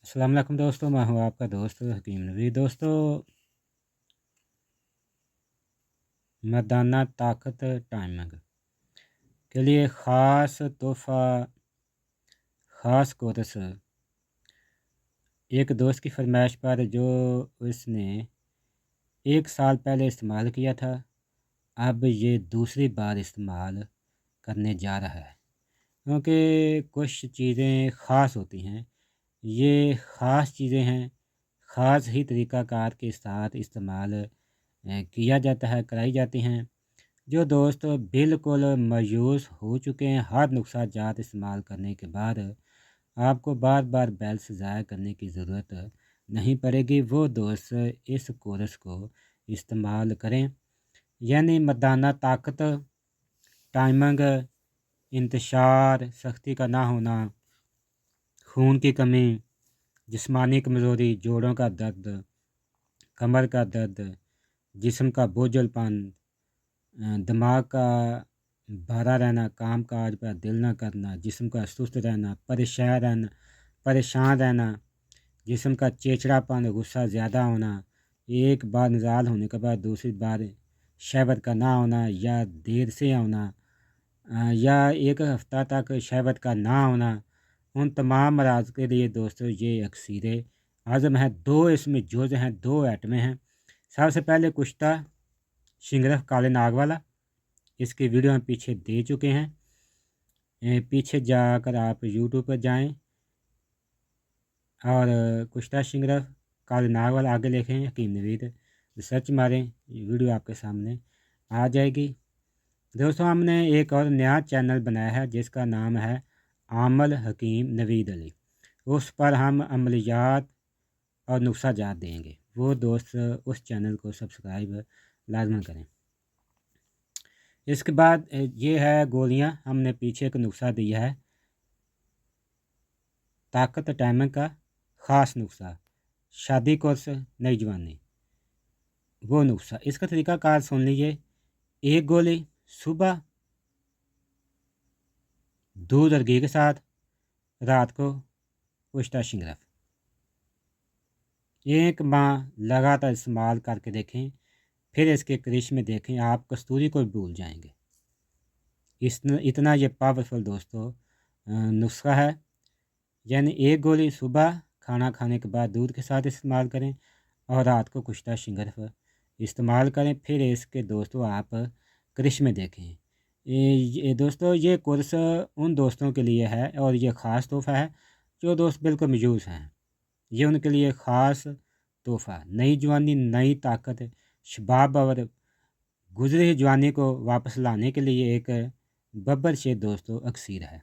अस्सलाम वालेकुम दोस्तों, मैं हूँ आपका दोस्त हकीम नवीद। दोस्तों, मर्दाना ताकत टाइमिंग के लिए ख़ास तोहफ़ा, ख़ास कोरस एक दोस्त की फरमाइश पर जो उसने 1 साल पहले इस्तेमाल किया था, अब ये दूसरी बार इस्तेमाल करने जा रहा है। क्योंकि कुछ चीज़ें ख़ास होती हैं, ये ख़ास चीज़ें हैं, ख़ास ही तरीक़ाकार के साथ इस्तेमाल किया जाता है, कराई जाती हैं। जो दोस्त बिल्कुल मायूस हो चुके हैं हर नुस्खा जात इस्तेमाल करने के बाद, आपको बार बार बैलेंस ज़ाया करने की ज़रूरत नहीं पड़ेगी, वो दोस्त इस कोर्स को इस्तेमाल करें। यानी मर्दाना ताकत, टाइमिंग, इंतशार, सख्ती का ना होना, खून की कमी, जिस्मानी कमज़ोरी, जोड़ों का दर्द, कमर का दर्द, जिस्म का बोझलपन, दिमाग का भरा रहना, काम काज पर दिल ना करना, जिस्म का सुस्त रहना, परेशान रहना, जिस्म का चिड़चिड़ापन, गुस्सा ज़्यादा होना, एक बार निजाल होने के बाद दूसरी बार शहवत का ना होना या देर से होना, या एक हफ्ता तक शहवत का ना होना, उन तमाम अमराज के लिए दोस्तों ये अक्सीर आज़म है। दो इसमें जुज़ हैं, दो आइटमें हैं। सबसे पहले कुश्ता शिंगरफ काले नाग वाला, इसकी वीडियो हम पीछे दे चुके हैं। पीछे जाकर आप यूट्यूब पर जाएं और कुश्ता शिंगरफ काले नाग वाला आगे लिखें हकीम नवीद, सर्च मारें, वीडियो आपके सामने आ जाएगी। दोस्तों, हमने एक और नया चैनल बनाया है जिसका नाम है आमल हकीम नवीद अली। उस पर हम अमलियात और नुस्खा जात देंगे, वो दोस्त उस चैनल को सब्सक्राइब लाजमन करें। इसके बाद ये है गोलियां, हमने पीछे एक नुस्खा दिया है ताकत टाइमिंग का ख़ास नुस्खा, शादी कोर्स नई जवानी, वो नुस्खा। इसका तरीक़ाकार सुन लीजिए। एक गोली सुबह दूध और घी के साथ, रात को कुश्ता शिंगरफ। एक माह लगातार इस्तेमाल करके देखें, फिर इसके करिश्मे देखें, आप कस्तूरी को भूल जाएंगे। इतना ये पावरफुल दोस्तों नुस्खा है। यानी एक गोली सुबह खाना खाने के बाद दूध के साथ इस्तेमाल करें और रात को कुश्ता शिंगरफ इस्तेमाल करें, फिर इसके दोस्तों आप करिश्मे देखें। दोस्तों, ये कोर्स उन दोस्तों के लिए है और ये ख़ास तोहफ़ा है जो दोस्त बिल्कुल मयूस हैं। ये उनके लिए ख़ास तोहफ़ा, नई जवानी, नई ताकत, शबाब और गुज़री हुई जवानी को वापस लाने के लिए एक बब्बर शेर दोस्तों अक्सीर है।